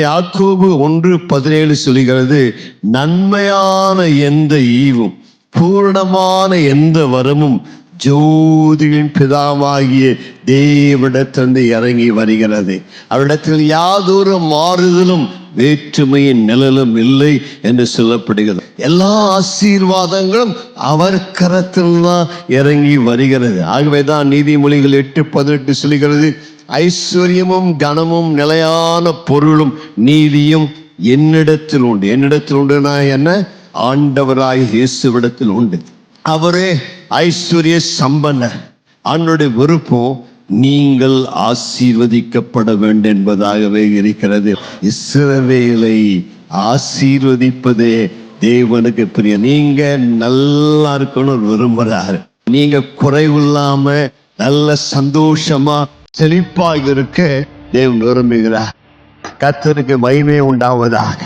யாக்கோபு 1:17 சொல்கிறது, நன்மையான எந்த ஈவும் பூரணமான எந்த வரமும் ஜோதியின் பிதாவாகிய தேவனிடத்திலிருந்து இறங்கி வருகிறது. அவரிடத்தில் யாதொரு மாறுதலும் வேற்றுமையின் நிழலும் இல்லை என்று சொல்லப்படுகிறது. எல்லா ஆசீர்வாதங்களும் அவர் கரத்தில் தான் இறங்கி வருகிறது. ஆகவேதான் நீதிமொழிகள் 8:18 சொல்கிறது, ஐஸ்வர்யமும் கனமும் நிலையான பொருளும் நீதியும் என்னிடத்தில் உண்டு. என்னிடத்தில் உண்டுனா என்ன? ஆண்டவராய் இயேசுவிடத்தில் உண்டு. அவரே ஐஸ்வர்ய சம்பன்னர். அவனுடைய விருப்பம் நீங்கள் ஆசீர்வதிக்கப்பட வேண்டும் என்பதாகவே இருக்கிறது. இஸ்ரவேலை ஆசீர்வதிப்பதே தேவனுக்கு பிரியம். நீங்க நல்லா இருக்கணும் விரும்புறாரு. நீங்க குறைவில்லாம நல்ல சந்தோஷமா செழிப்பாக இருக்க தேவன் விரும்புகிறார். கர்த்தருக்கு மகிமை உண்டாவதாக.